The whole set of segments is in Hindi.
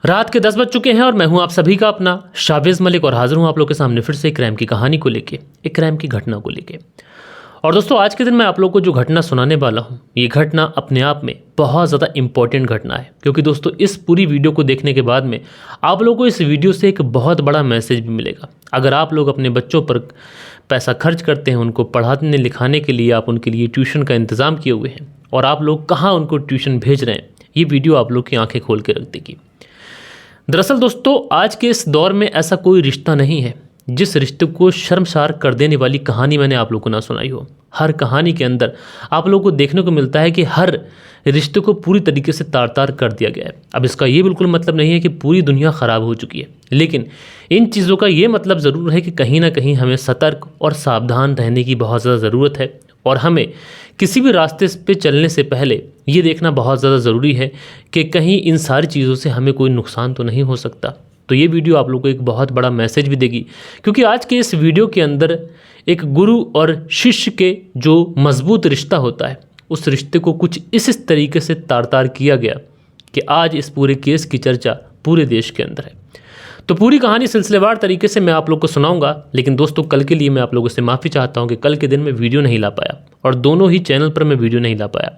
रात के 10 बज चुके हैं और मैं हूं आप सभी का अपना शाबिज मलिक और हाजिर हूं आप लोग के सामने फिर से एक क्राइम की कहानी को लेके, एक क्राइम की घटना को लेके। और दोस्तों आज के दिन मैं आप लोग को जो घटना सुनाने वाला हूं, ये घटना अपने आप में बहुत ज़्यादा इंपॉर्टेंट घटना है, क्योंकि दोस्तों इस पूरी वीडियो को देखने के बाद में आप लोगों को इस वीडियो से एक बहुत बड़ा मैसेज भी मिलेगा। अगर आप लोग अपने बच्चों पर पैसा खर्च करते हैं, उनको पढ़ाने लिखाने के लिए, आप उनके लिए ट्यूशन का इंतज़ाम किए हुए हैं और आप लोग कहाँ उनको ट्यूशन भेज रहे हैं, ये वीडियो आप लोग की आंखें खोल के रख देगी। दरअसल दोस्तों आज के इस दौर में ऐसा कोई रिश्ता नहीं है जिस रिश्ते को शर्मसार कर देने वाली कहानी मैंने आप लोगों को ना सुनाई हो। हर कहानी के अंदर आप लोगों को देखने को मिलता है कि हर रिश्ते को पूरी तरीके से तार तार कर दिया गया है। अब इसका ये बिल्कुल मतलब नहीं है कि पूरी दुनिया ख़राब हो चुकी है, लेकिन इन चीज़ों का ये मतलब ज़रूर है कि कहीं ना कहीं हमें सतर्क और सावधान रहने की बहुत ज़्यादा ज़रूरत है। और हमें किसी भी रास्ते पे चलने से पहले ये देखना बहुत ज़्यादा ज़रूरी है कि कहीं इन सारी चीज़ों से हमें कोई नुकसान तो नहीं हो सकता। तो ये वीडियो आप लोगों को एक बहुत बड़ा मैसेज भी देगी, क्योंकि आज के इस वीडियो के अंदर एक गुरु और शिष्य के जो मजबूत रिश्ता होता है, उस रिश्ते को कुछ इस तरीके से तार तार किया गया कि आज इस पूरे केस की चर्चा पूरे देश के अंदर है। तो पूरी कहानी सिलसिलेवार तरीके से मैं आप लोग को सुनाऊंगा, लेकिन दोस्तों कल के लिए मैं आप लोगों से माफ़ी चाहता हूं कि कल के दिन मैं वीडियो नहीं ला पाया और दोनों ही चैनल पर मैं वीडियो नहीं ला पाया,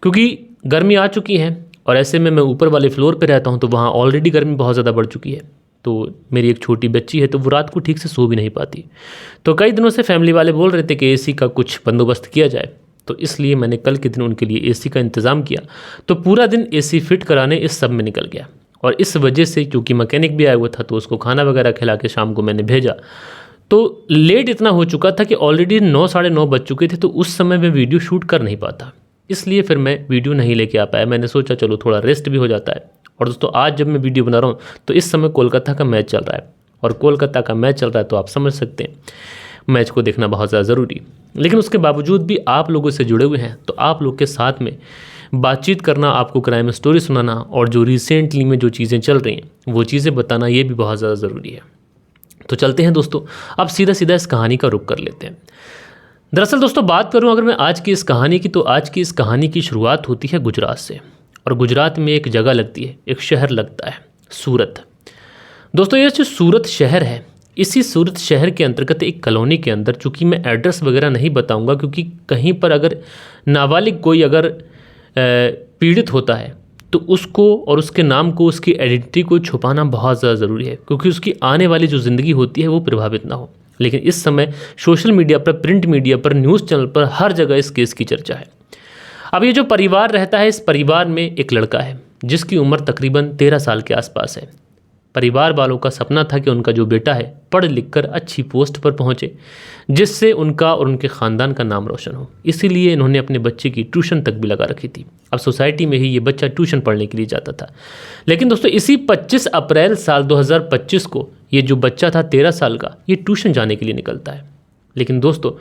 क्योंकि गर्मी आ चुकी है और ऐसे में मैं ऊपर वाले फ्लोर पे रहता हूं, तो वहाँ ऑलरेडी गर्मी बहुत ज़्यादा बढ़ चुकी है। तो मेरी एक छोटी बच्ची है, तो वो रात को ठीक से सो भी नहीं पाती। तो कई दिनों से फैमिली वाले बोल रहे थे कि एसी का कुछ बंदोबस्त किया जाए, तो इसलिए मैंने कल के दिन उनके लिए एसी का इंतज़ाम किया। तो पूरा दिन एसी फिट कराने इस सब में निकल गया और इस वजह से क्योंकि मैकेनिक भी आया हुआ था, तो उसको खाना वगैरह खिला के शाम को मैंने भेजा। तो लेट इतना हो चुका था कि ऑलरेडी 9 साढ़े 9 बज चुके थे, तो उस समय मैं वीडियो शूट कर नहीं पाता, इसलिए फिर मैं वीडियो नहीं लेके आ पाया। मैंने सोचा चलो थोड़ा रेस्ट भी हो जाता है। और दोस्तों आज जब मैं वीडियो बना रहा हूँ तो इस समय कोलकाता का मैच चल रहा है, और कोलकाता का मैच चल रहा है तो आप समझ सकते हैं मैच को देखना बहुत ज़्यादा ज़रूरी। लेकिन उसके बावजूद भी आप लोगों से जुड़े हुए हैं, तो आप लोग के साथ में बातचीत करना, आपको क्राइम स्टोरी सुनाना और जो रिसेंटली में जो चीज़ें चल रही हैं वो चीज़ें बताना, ये भी बहुत ज़्यादा ज़रूरी है। तो चलते हैं दोस्तों, अब सीधा सीधा इस कहानी का रुख कर लेते हैं। दरअसल दोस्तों बात करूं अगर मैं आज की इस कहानी की, तो आज की इस कहानी की शुरुआत होती है गुजरात से। और गुजरात में एक जगह लगती है, एक शहर लगता है, सूरत। दोस्तों ये जो सूरत शहर है, इसी सूरत शहर के अंतर्गत एक कॉलोनी के अंदर, चूँकि मैं एड्रेस वगैरह नहीं बताऊंगा क्योंकि कहीं पर अगर नाबालिग कोई अगर पीड़ित होता है तो उसको और उसके नाम को, उसकी आइडेंटिटी को छुपाना बहुत ज़्यादा ज़रूरी है, क्योंकि उसकी आने वाली जो ज़िंदगी होती है वो प्रभावित ना हो। लेकिन इस समय सोशल मीडिया पर, प्रिंट मीडिया पर, न्यूज़ चैनल पर हर जगह इस केस की चर्चा है। अब ये जो परिवार रहता है, इस परिवार में एक लड़का है जिसकी उम्र तकरीबन 13 साल के आसपास है। परिवार वालों का सपना था कि उनका जो बेटा है पढ़ लिख कर अच्छी पोस्ट पर पहुंचे, जिससे उनका और उनके ख़ानदान का नाम रोशन हो। इसीलिए इन्होंने अपने बच्चे की ट्यूशन तक भी लगा रखी थी। अब सोसाइटी में ही ये बच्चा ट्यूशन पढ़ने के लिए जाता था। लेकिन दोस्तों इसी 25 अप्रैल साल 2025 को ये जो बच्चा था 13 साल का, ये ट्यूशन जाने के लिए निकलता है। लेकिन दोस्तों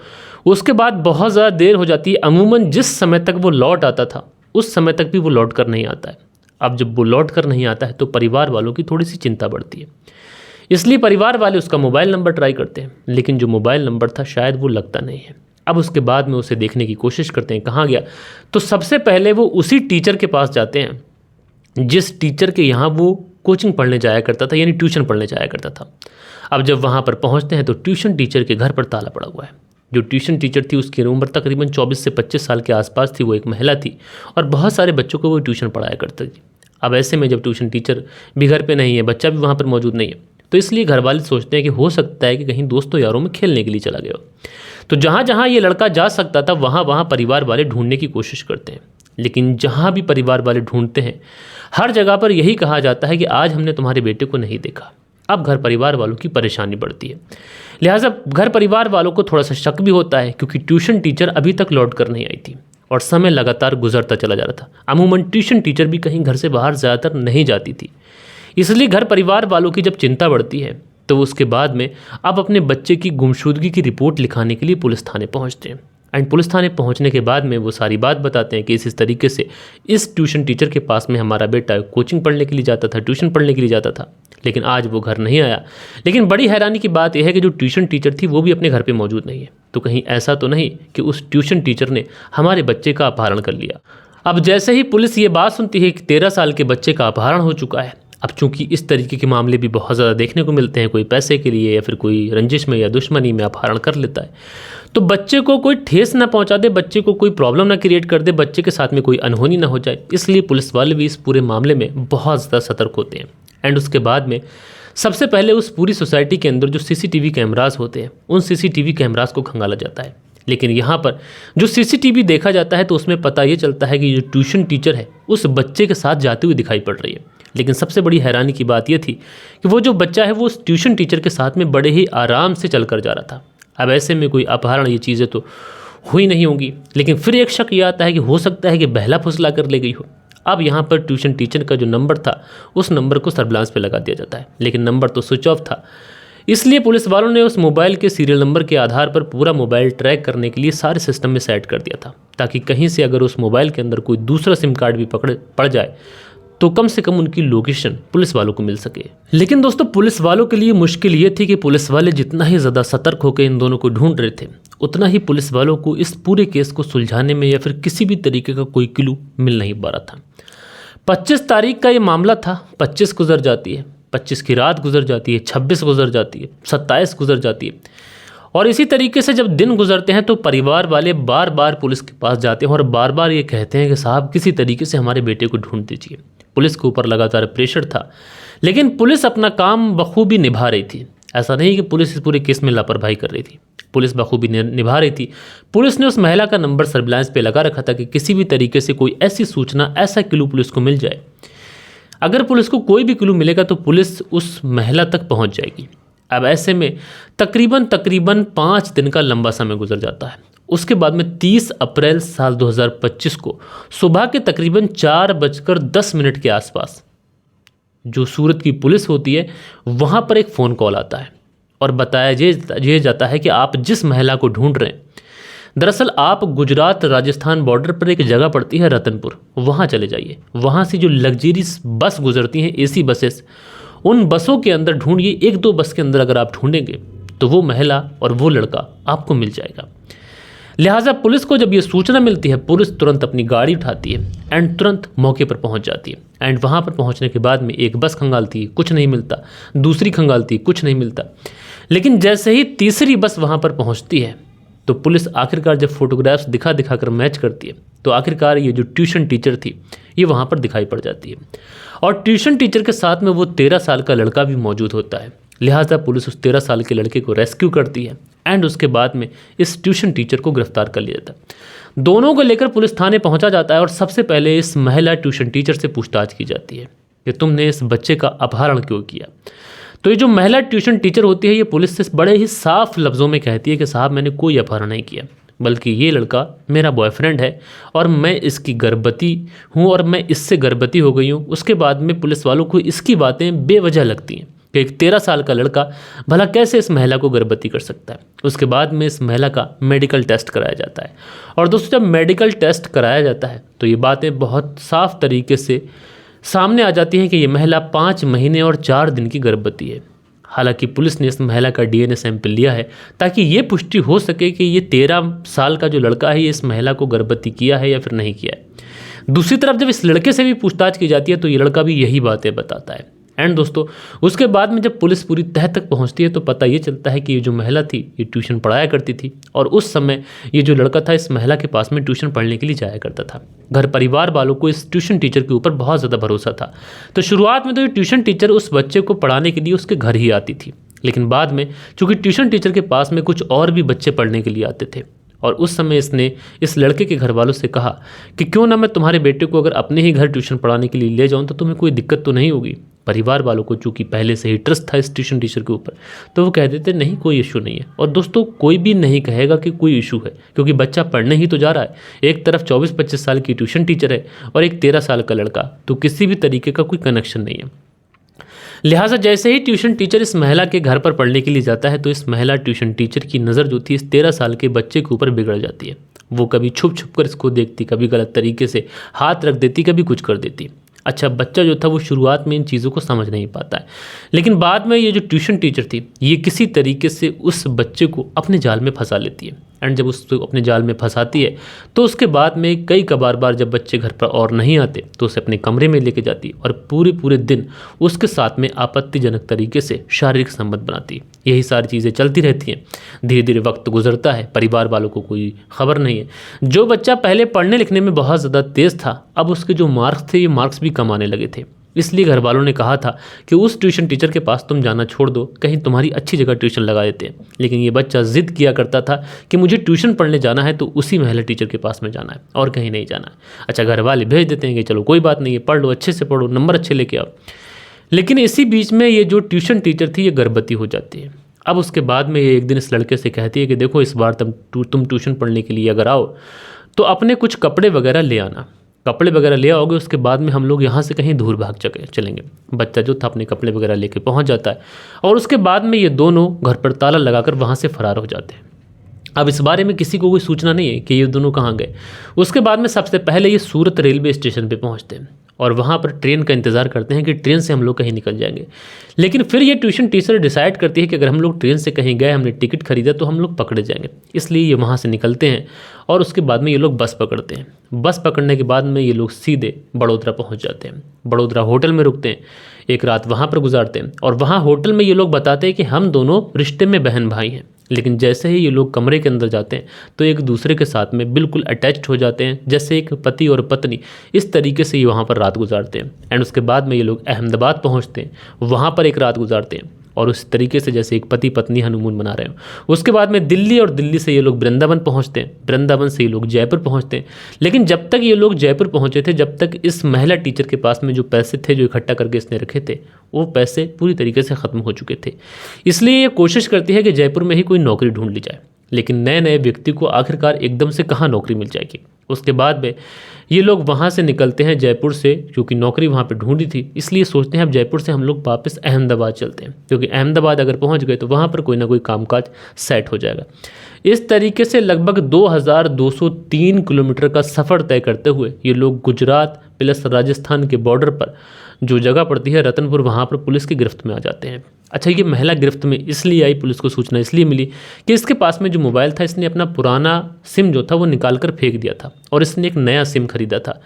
उसके बाद बहुत ज़्यादा देर हो जाती है। अमूमन जिस समय तक वो लौट आता था उस समय तक भी वो लौट कर नहीं आता है। अब जब वो लौट कर नहीं आता है तो परिवार वालों की थोड़ी सी चिंता बढ़ती है, इसलिए परिवार वाले उसका मोबाइल नंबर ट्राई करते हैं, लेकिन जो मोबाइल नंबर था शायद वो लगता नहीं है। अब उसके बाद में उसे देखने की कोशिश करते हैं, कहाँ गया। तो सबसे पहले वो उसी टीचर के पास जाते हैं जिस टीचर के यहाँ वो कोचिंग पढ़ने जाया करता था, यानी ट्यूशन पढ़ने जाया करता था। अब जब वहाँ पर पहुँचते हैं तो ट्यूशन टीचर के घर पर ताला पड़ा हुआ है। जो ट्यूशन टीचर थी उसकी उम्र तकरीबन 24 से 25 साल के आसपास थी। वो एक महिला थी और बहुत सारे बच्चों को वो ट्यूशन पढ़ाया करती थी। अब ऐसे में जब ट्यूशन टीचर भी घर पे नहीं है, बच्चा भी वहाँ पर मौजूद नहीं है, तो इसलिए घर वाले सोचते हैं कि हो सकता है कि कहीं दोस्तों यारों में खेलने के लिए चला गया हो। तो जहाँ जहाँ ये लड़का जा सकता था वहाँ वहाँ परिवार वाले ढूंढने की कोशिश करते हैं, लेकिन जहाँ भी परिवार वाले ढूंढते हैं हर जगह पर यही कहा जाता है कि आज हमने तुम्हारे बेटे को नहीं देखा। अब घर परिवार वालों की परेशानी बढ़ती है, लिहाजा घर परिवार वालों को थोड़ा सा शक भी होता है, क्योंकि ट्यूशन टीचर अभी तक लौट कर नहीं आई थी और समय लगातार गुजरता चला जा रहा था। अमूमन ट्यूशन टीचर भी कहीं घर से बाहर ज़्यादातर नहीं जाती थी, इसलिए घर परिवार वालों की जब चिंता बढ़ती है तो उसके बाद में अब अपने बच्चे की गुमशुदगी की रिपोर्ट लिखाने के लिए पुलिस थाने पहुंचते हैं। एंड पुलिस थाने पहुंचने के बाद में वो सारी बात बताते हैं कि इस तरीके से इस ट्यूशन टीचर के पास में हमारा बेटा कोचिंग पढ़ने के लिए जाता था, ट्यूशन पढ़ने के लिए जाता था, लेकिन आज वो घर नहीं आया। लेकिन बड़ी हैरानी की बात यह है कि जो ट्यूशन टीचर थी वो भी अपने घर पे मौजूद नहीं है। तो कहीं ऐसा तो नहीं कि उस ट्यूशन टीचर ने हमारे बच्चे का अपहरण कर लिया। अब जैसे ही पुलिस ये बात सुनती है कि 13 साल के बच्चे का अपहरण हो चुका है, अब चूंकि इस तरीके के मामले भी बहुत ज़्यादा देखने को मिलते हैं, कोई पैसे के लिए या फिर कोई रंजिश में या दुश्मनी में अपहरण कर लेता है, तो बच्चे को कोई ठेस ना पहुंचा दे, बच्चे को कोई प्रॉब्लम ना क्रिएट कर दे, बच्चे के साथ में कोई अनहोनी ना हो जाए, इसलिए पुलिस वाले भी इस पूरे मामले में बहुत ज़्यादा सतर्क होते हैं। एंड उसके बाद में सबसे पहले उस पूरी सोसाइटी के अंदर जो सीसीटीवी कैमरास होते हैं, उन सीसीटीवी कैमरास को खंगाला जाता है। लेकिन यहाँ पर जो सीसीटीवी देखा जाता है तो उसमें पता ये चलता है कि जो ट्यूशन टीचर है उस बच्चे के साथ जाते हुए दिखाई पड़ रही है। लेकिन सबसे बड़ी हैरानी की बात यह थी कि वो जो बच्चा है वो उस ट्यूशन टीचर के साथ में बड़े ही आराम से चल कर जा रहा था। अब ऐसे में कोई अपहरण ये चीज़ें तो हुई नहीं होंगी, लेकिन फिर एक शक ये आता है कि हो सकता है कि बहला फुसला कर ले गई हो। अब यहाँ पर ट्यूशन टीचर का जो नंबर था उस नंबर को सर्विलांस पे लगा दिया जाता है, लेकिन नंबर तो स्विच ऑफ था। इसलिए पुलिस वालों ने उस मोबाइल के सीरियल नंबर के आधार पर पूरा मोबाइल ट्रैक करने के लिए सारे सिस्टम में सेट कर दिया था, ताकि कहीं से अगर उस मोबाइल के अंदर कोई दूसरा सिम कार्ड भी पड़ जाए तो कम से कम उनकी लोकेशन पुलिस वालों को मिल सके। लेकिन दोस्तों पुलिस वालों के लिए मुश्किल ये थी कि पुलिस वाले जितना ही ज़्यादा सतर्क होकर इन दोनों को ढूंढ रहे थे, उतना ही पुलिस वालों को इस पूरे केस को सुलझाने में या फिर किसी भी तरीके का कोई क्लू मिल नहीं पा रहा था। 25 तारीख का ये मामला था, 25 गुजर जाती है, 25 की रात गुजर जाती है, 26 गुजर जाती है, 27 गुजर जाती है, और इसी तरीके से जब दिन गुजरते हैं तो परिवार वाले बार बार पुलिस के पास जाते हैं और बार बार ये कहते हैं कि साहब किसी तरीके से हमारे बेटे को ढूंढ दीजिए। पुलिस के ऊपर लगातार प्रेशर था, लेकिन पुलिस अपना काम बखूबी निभा रही थी। ऐसा नहीं कि पुलिस इस पूरे केस में लापरवाही कर रही थी, पुलिस बखूबी निभा रही थी। पुलिस ने उस महिला का नंबर सर्विलांस पे लगा रखा था कि किसी भी तरीके से कोई ऐसी सूचना, ऐसा क्लू पुलिस को मिल जाए, अगर पुलिस को कोई भी क्लू मिलेगा तो पुलिस उस महिला तक पहुंच जाएगी। अब ऐसे में तकरीबन 5 दिन का लंबा समय गुजर जाता है। उसके बाद में 30 अप्रैल साल 2025 को सुबह के तकरीबन 4:10 के आसपास जो सूरत की पुलिस होती है वहाँ पर एक फ़ोन कॉल आता है और बताया ये जाता है कि आप जिस महिला को ढूंढ रहे हैं, दरअसल आप गुजरात राजस्थान बॉर्डर पर एक जगह पड़ती है रतनपुर, वहाँ चले जाइए। वहाँ से जो लग्जरीज बस गुजरती हैं, एसी बसेस, उन बसों के अंदर ढूंढिए। 1-2 बस के अंदर अगर आप ढूंढेंगे तो वो महिला और वो लड़का आपको मिल जाएगा। लिहाजा पुलिस को जब ये सूचना मिलती है, पुलिस तुरंत अपनी गाड़ी उठाती है एंड तुरंत मौके पर पहुंच जाती है। एंड वहाँ पर पहुंचने के बाद में एक बस खंगालती है, कुछ नहीं मिलता, दूसरी खंगालती है, कुछ नहीं मिलता। लेकिन जैसे ही तीसरी बस वहाँ पर पहुँचती है तो पुलिस आखिरकार जब फोटोग्राफ्स दिखा कर मैच करती है तो आखिरकार ये जो ट्यूशन टीचर थी ये वहाँ पर दिखाई पड़ जाती है। और ट्यूशन टीचर के साथ में वो 13 साल का लड़का भी मौजूद होता है। लिहाजा पुलिस उस 13 साल के लड़के को रेस्क्यू करती है एंड उसके बाद में इस ट्यूशन टीचर को गिरफ्तार कर लिया जाता है। दोनों को लेकर पुलिस थाने पहुंचा जाता है और सबसे पहले इस महिला ट्यूशन टीचर से पूछताछ की जाती है कि तुमने इस बच्चे का अपहरण क्यों किया। तो ये जो महिला ट्यूशन टीचर होती है ये पुलिस से बड़े ही साफ लफ्ज़ों में कहती है कि साहब मैंने कोई अपहरण नहीं किया, बल्कि ये लड़का मेरा बॉयफ्रेंड है और मैं इसकी गर्भवती हूँ और मैं इससे गर्भवती हो गई हूँ। उसके बाद में पुलिस वालों को इसकी बातें बेवजह लगती हैं कि एक 13 साल का लड़का भला कैसे इस महिला को गर्भवती कर सकता है। उसके बाद में इस महिला का मेडिकल टेस्ट कराया जाता है और दोस्तों जब मेडिकल टेस्ट कराया जाता है तो ये बातें बहुत साफ तरीके से सामने आ जाती हैं कि ये महिला 5 महीने और 4 दिन की गर्भवती है। हालांकि पुलिस ने इस महिला का डीएनए सैंपल लिया है ताकि ये पुष्टि हो सके कि ये 13 साल का जो लड़का है ये इस महिला को गर्भवती किया है या फिर नहीं किया है। दूसरी तरफ जब इस लड़के से भी पूछताछ की जाती है तो ये लड़का भी यही बातें बताता है। एंड दोस्तों उसके बाद में जब पुलिस पूरी तह तक पहुंचती है तो पता ये चलता है कि ये जो महिला थी ये ट्यूशन पढ़ाया करती थी और उस समय ये जो लड़का था इस महिला के पास में ट्यूशन पढ़ने के लिए जाया करता था। घर परिवार वालों को इस ट्यूशन टीचर के ऊपर बहुत ज़्यादा भरोसा था। तो शुरुआत में तो ये ट्यूशन टीचर उस बच्चे को पढ़ाने के लिए उसके घर ही आती थी, लेकिन बाद में चूँकि ट्यूशन टीचर के पास में कुछ और भी बच्चे पढ़ने के लिए आते थे और उस समय इसने इस लड़के के घर वालों से कहा कि क्यों ना मैं तुम्हारे बेटे को अगर अपने ही घर ट्यूशन पढ़ाने के लिए ले जाऊं तो तुम्हें कोई दिक्कत तो नहीं होगी। परिवार वालों को चूंकि पहले से ही ट्रस्ट था इस ट्यूशन टीचर के ऊपर तो वो कह देते नहीं कोई इशू नहीं है। और दोस्तों कोई भी नहीं कहेगा कि कोई इशू है क्योंकि बच्चा पढ़ने ही तो जा रहा है। एक तरफ 24-25 साल की ट्यूशन टीचर है और एक 13 साल का लड़का, तो किसी भी तरीके का कोई कनेक्शन नहीं है। लिहाजा जैसे ही ट्यूशन टीचर इस महिला के घर पर पढ़ने के लिए जाता है तो इस महिला ट्यूशन टीचर की नज़र जो थी इस 13 साल के बच्चे के ऊपर बिगड़ जाती है। वो कभी छुप छुप कर इसको देखती, कभी गलत तरीके से हाथ रख देती, कभी कुछ कर देती। अच्छा बच्चा जो था वो शुरुआत में इन चीज़ों को समझ नहीं पाता है, लेकिन बाद में ये जो ट्यूशन टीचर थी ये किसी तरीके से उस बच्चे को अपने जाल में फंसा लेती है एंड जब उसको अपने जाल में फंसाती है तो उसके बाद में कई बार जब बच्चे घर पर और नहीं आते तो उसे अपने कमरे में लेके जाती है और पूरे दिन उसके साथ में आपत्तिजनक तरीके से शारीरिक संबंध बनाती है। यही सारी चीज़ें चलती रहती हैं। धीरे धीरे वक्त गुजरता है, परिवार वालों को कोई खबर नहीं है। जो बच्चा पहले पढ़ने लिखने में बहुत ज़्यादा तेज़ था, अब उसके जो मार्क्स थे ये मार्क्स भी कम आने लगे थे। इसलिए घर वालों ने कहा था कि उस ट्यूशन टीचर के पास तुम जाना छोड़ दो, कहीं तुम्हारी अच्छी जगह ट्यूशन लगा देते हैं। लेकिन ये बच्चा ज़िद किया करता था कि मुझे ट्यूशन पढ़ने जाना है तो उसी महिला टीचर के पास में जाना है और कहीं नहीं जाना है। अच्छा, घर वाले भेज देते हैं कि चलो कोई बात नहीं है, पढ़ लो, अच्छे से पढ़ो, नंबर अच्छे लेके आओ। लेकिन इसी बीच में ये जो ट्यूशन टीचर थी ये गर्भवती हो जाती है। अब उसके बाद में ये एक दिन इस लड़के से कहती है कि देखो इस बार तुम ट्यूशन पढ़ने के लिए अगर आओ तो अपने कुछ कपड़े वगैरह ले आना। कपड़े वगैरह ले आओगे, उसके बाद में हम लोग यहाँ से कहीं दूर भाग चलेंगे। बच्चा जो था अपने कपड़े वगैरह लेके पहुँच जाता है और उसके बाद में ये दोनों घर पर ताला लगाकर वहाँ से फरार हो जाते हैं। अब इस बारे में किसी को कोई सूचना नहीं है कि ये दोनों कहाँ गए। उसके बाद में सबसे पहले ये सूरत रेलवे स्टेशन पे पहुँचते हैं और वहाँ पर ट्रेन का इंतज़ार करते हैं कि ट्रेन से हम लोग कहीं निकल जाएंगे। लेकिन फिर ये ट्यूशन टीचर डिसाइड करती है कि अगर हम लोग ट्रेन से कहीं गए, हमने टिकट खरीदा, तो हम लोग पकड़े जाएंगे। इसलिए ये वहाँ से निकलते हैं और उसके बाद में ये लोग बस पकड़ते हैं। बस पकड़ने के बाद में ये लोग सीधे बड़ोदरा पहुँच जाते हैं। बड़ोदरा होटल में रुकते हैं, एक रात वहाँ पर गुजारते हैं और वहाँ होटल में ये लोग बताते हैं कि हम दोनों रिश्ते में बहन भाई हैं। लेकिन जैसे ही ये लोग कमरे के अंदर जाते हैं तो एक दूसरे के साथ में बिल्कुल अटैच्ड हो जाते हैं, जैसे एक पति और पत्नी। इस तरीके से ये वहाँ पर रात गुजारते हैं एंड उसके बाद में ये लोग अहमदाबाद पहुँचते हैं, वहाँ पर एक रात गुजारते हैं और उस तरीके से जैसे एक पति पत्नी हनीमून मना रहे हो। उसके बाद में दिल्ली और दिल्ली से ये लोग वृंदावन पहुँचते हैं, वृंदावन से ये लोग जयपुर पहुँचते हैं। लेकिन जब तक ये लोग जयपुर पहुँचे थे, जब तक इस महिला टीचर के पास में जो पैसे थे जो इकट्ठा करके इसने रखे थे, वो पैसे पूरी तरीके से ख़त्म हो चुके थे। इसलिए ये कोशिश करती है कि जयपुर में ही कोई नौकरी ढूंढ ली जाए। लेकिन नए नए व्यक्ति को आखिरकार एकदम से कहाँ नौकरी मिल जाएगी। उसके बाद में ये लोग वहाँ से निकलते हैं जयपुर से, क्योंकि नौकरी वहाँ पे ढूंढी थी। इसलिए सोचते हैं अब जयपुर से हम लोग वापस अहमदाबाद चलते हैं, क्योंकि अहमदाबाद अगर पहुँच गए तो वहाँ पर कोई ना कोई कामकाज सेट हो जाएगा। इस तरीके से लगभग 2203 किलोमीटर का सफ़र तय करते हुए ये लोग गुजरात प्लस राजस्थान के बॉर्डर पर जो जगह पड़ती है रतनपुर, वहाँ पर पुलिस की गिरफ्त में आ जाते हैं। अच्छा, ये महिला गिरफ्त में इसलिए आई, पुलिस को सूचना इसलिए मिली कि इसके पास में जो मोबाइल था, इसने अपना पुराना सिम जो था वो निकाल कर फेंक दिया था और इसने एक नया सिम खरीदा था।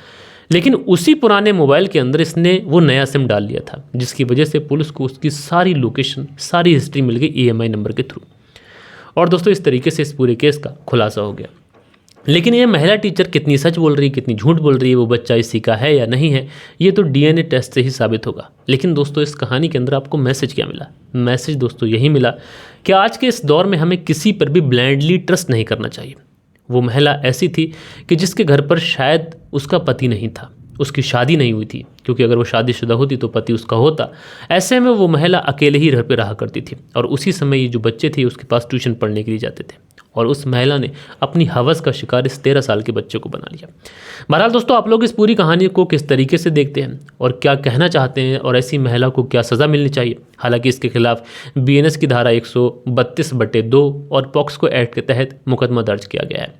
लेकिन उसी पुराने मोबाइल के अंदर इसने वो नया सिम डाल लिया था, जिसकी वजह से पुलिस को उसकी सारी लोकेशन, सारी हिस्ट्री मिल गई EMI नंबर के थ्रू। और दोस्तों, इस तरीके से इस पूरे केस का खुलासा हो गया। लेकिन ये महिला टीचर कितनी सच बोल रही है, कितनी झूठ बोल रही है, वो बच्चा इसी का है या नहीं है, ये तो DNA टेस्ट से ही साबित होगा। लेकिन दोस्तों, इस कहानी के अंदर आपको मैसेज क्या मिला? मैसेज दोस्तों यही मिला कि आज के इस दौर में हमें किसी पर भी ब्लाइंडली ट्रस्ट नहीं करना चाहिए। वो महिला ऐसी थी कि जिसके घर पर शायद उसका पति नहीं था, उसकी शादी नहीं हुई थी, क्योंकि अगर वो शादीशुदा होती तो पति उसका होता। ऐसे में वो महिला अकेले ही घर पे रहा करती थी और उसी समय ये जो बच्चे थे उसके पास ट्यूशन पढ़ने के लिए जाते थे और उस महिला ने अपनी हवस का शिकार इस 13 साल के बच्चे को बना लिया। बहरहाल दोस्तों, आप लोग इस पूरी कहानी को किस तरीके से देखते हैं और क्या कहना चाहते हैं और ऐसी महिला को क्या सज़ा मिलनी चाहिए? हालांकि इसके खिलाफ BNS की धारा 132/2 और पॉक्सो एक्ट के तहत मुकदमा दर्ज किया गया है।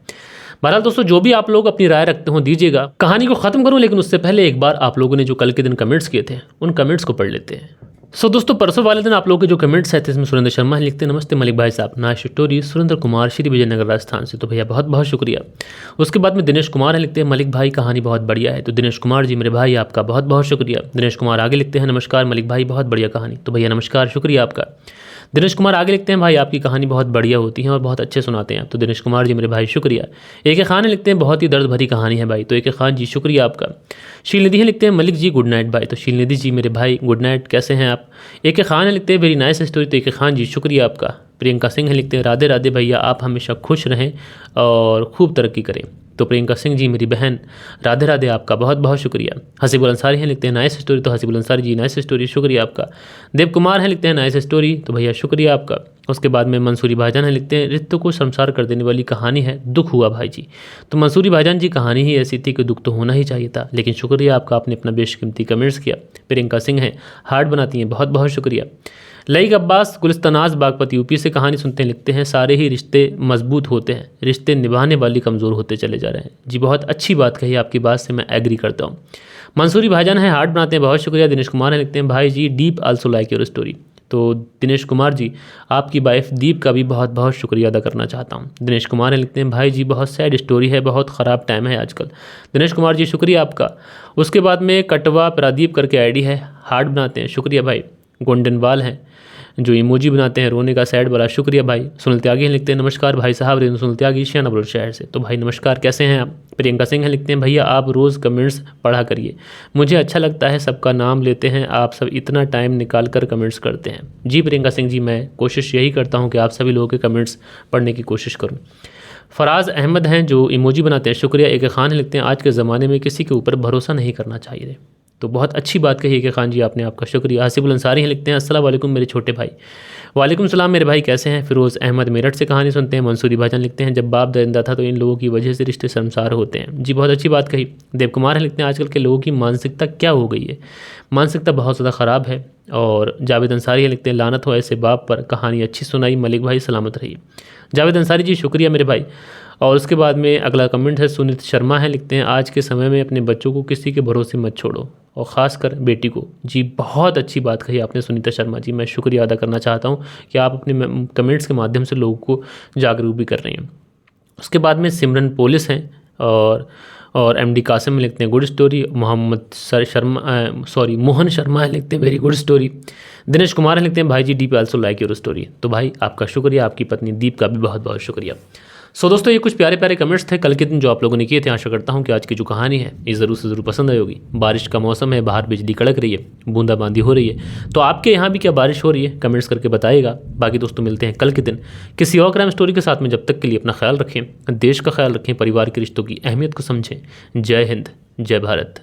बहरहाल दोस्तों, जो भी आप लोग अपनी राय रखते हो दीजिएगा। कहानी को ख़त्म करूं, लेकिन उससे पहले एक बार आप लोगों ने जो कल के दिन कमेंट्स किए थे उन कमेंट्स को पढ़ लेते हैं। दोस्तों, परसों वाले दिन आप लोगों के जो कमेंट्स आए थे, इसमें सुरेंद्र शर्मा लिखते हैं, नमस्ते मलिक भाई साहब, नाइस स्टोरी। सुरेंद्र कुमार, श्री विजयनगर राजस्थान से, तो भैया बहुत बहुत शुक्रिया। उसके बाद में दिनेश कुमार है, लिखते हैं मलिक भाई कहानी बहुत बढ़िया है। तो दिनेश कुमार जी मेरे भाई, आपका बहुत बहुत शुक्रिया। दिनेश कुमार आगे लिखते हैं, नमस्कार मलिक भाई, बहुत बढ़िया कहानी। तो भैया नमस्कार, शुक्रिया आपका। दिनेश कुमार आगे लिखते हैं, भाई आपकी कहानी बहुत बढ़िया होती है और बहुत अच्छे सुनाते हैं आप। तो दिनेश कुमार जी मेरे भाई शुक्रिया। AK खान लिखते हैं, बहुत ही दर्द भरी कहानी है भाई। तो AK खान जी शुक्रिया आपका। शीलनिधि लिखते हैं, मलिक जी गुड नाइट भाई। तो शीलनिधि जी मेरे भाई गुड नाइट, कैसे हैं आप? AK खान लिखते हैं, वेरी नाइस स्टोरी। तो AK खान जी शुक्रिया आपका। प्रियंका सिंह लिखते हैं, राधे राधे भैया, आप हमेशा खुश रहें और खूब तरक्की करें। तो प्रियंका सिंह जी मेरी बहन, राधे राधे, आपका बहुत बहुत शुक्रिया। हसीबुल अंसारी हैं, लिखते हैं नाइस स्टोरी। तो हसीबुल अंसारी जी नाइस स्टोरी, शुक्रिया आपका। देव कुमार हैं, लिखते हैं नाइस स्टोरी। तो भैया शुक्रिया आपका। उसके बाद में मंसूरी भाईजान हैं, लिखते हैं, रिश्तों को शर्मसार कर देने वाली कहानी है, दुख हुआ भाई जी। तो मंसूरी भाईजान जी, कहानी ही ऐसी थी कि दुख तो होना ही चाहिए था, लेकिन शुक्रिया आपका, आपने अपना बेशकीमती कमेंट्स किया। प्रियंका सिंह हैं, हार्ट बनाती हैं, बहुत बहुत शुक्रिया। लईक अब्बास गुलिस्तानाज बागपत यूपी से कहानी सुनते हैं, लिखते हैं, सारे ही रिश्ते मजबूत होते हैं, रिश्ते निभाने वाली कमज़ोर होते चले जा रहे हैं। जी बहुत अच्छी बात कही, आपकी बात से मैं एग्री करता हूँ। मंसूरी भाईजान है, हार्ट बनाते हैं, बहुत शुक्रिया। दिनेश कुमार है, लिखते हैं, भाई जी deep also like your story. तो दिनेश कुमार जी, आपकी वाइफ दीप का भी बहुत बहुत शुक्रिया अदा करना चाहता हूँ। दिनेश कुमार है, लिखते हैं भाई जी बहुत सैड स्टोरी है, बहुत ख़राब टाइम है आजकल। दिनेश कुमार जी शुक्रिया आपका। उसके बाद में कटवा प्रादीप करके आईडी है, हार्ट बनाते हैं, शुक्रिया भाई। गोल्डन बाल हैं जो इमोजी बनाते हैं रोने का सैड वाला, शुक्रिया भाई। सुनील त्यागी हैं, लिखते हैं नमस्कार भाई साहब, रेणु सुनील त्यागी श्यानपुर शहर से। तो भाई नमस्कार, कैसे हैं आप? प्रियंका सिंह हैं, लिखते हैं भैया आप रोज़ कमेंट्स पढ़ा करिए, मुझे अच्छा लगता है, सबका नाम लेते हैं आप सब, इतना टाइम निकाल कर कमेंट्स करते हैं। जी प्रियंका सिंह जी, मैं कोशिश यही करता हूँ कि आप सभी लोगों के कमेंट्स पढ़ने की कोशिश करूँ। फराज अहमद हैं जो इमोजी बनाते हैं, शुक्रिया। एक खान है, लिखते हैं आज के ज़माने में किसी के ऊपर भरोसा नहीं करना चाहिए। तो बहुत अच्छी बात कही कि खान जी आपने, आपका शुक्रिया। आसिफुल अंसारी हैं, लिखते हैं अस्सलाम वालेकुम मेरे छोटे भाई। वालेकुम सलाम मेरे भाई, कैसे हैं? फिरोज़ अहमद मेरठ से कहानी सुनते हैं। मंसूरी भाजन लिखते हैं जब बाप दरिंदा था तो इन लोगों की वजह से रिश्ते शर्मसार होते हैं। जी बहुत अच्छी बात कही। देव कुमार हैं, लिखते हैं आजकल के लोगों की मानसिकता क्या हो गई है, मानसिकता बहुत ज़्यादा ख़राब है। और जावेद अंसारी हैं, लिखते हैं लानत हो ऐसे बाप पर, कहानी अच्छी सुनाई मलिक भाई, सलामत रहिए। जावेद अंसारी जी शुक्रिया मेरे भाई। और उसके बाद में अगला कमेंट है सुनीत शर्मा है, लिखते हैं आज के समय में अपने बच्चों को किसी के भरोसे मत छोड़ो और ख़ासकर बेटी को। जी बहुत अच्छी बात कही आपने सुनीता शर्मा जी, मैं शुक्रिया अदा करना चाहता हूँ कि आप अपने कमेंट्स के माध्यम से लोगों को जागरूक भी कर रही हैं। उसके बाद में सिमरन पुलिस हैं और एमडी कासिम में, लिखते हैं गुड स्टोरी। मोहम्मद मोहन शर्मा है, लिखते हैं very good story. Dinesh Kumar है, लिखते हैं भाई जी deep also like your story. तो भाई आपका शुक्रिया, आपकी पत्नी दीप का भी बहुत बहुत शुक्रिया। सो दोस्तों ये कुछ प्यारे प्यारे कमेंट्स थे कल के दिन जो आप लोगों ने किए थे। आशा करता हूँ कि आज की जो कहानी है ये ज़रूर से ज़रूर पसंद आई होगी। बारिश का मौसम है, बाहर बिजली कड़क रही है, बूंदाबांदी हो रही है, तो आपके यहाँ भी क्या बारिश हो रही है कमेंट्स करके बताइएगा। बाकी दोस्तों मिलते हैं कल के दिन किसी और क्राइम स्टोरी के साथ में। जब तक के लिए अपना ख्याल रखें, देश का ख्याल रखें, परिवार के रिश्तों की अहमियत को समझें। जय हिंद, जय भारत।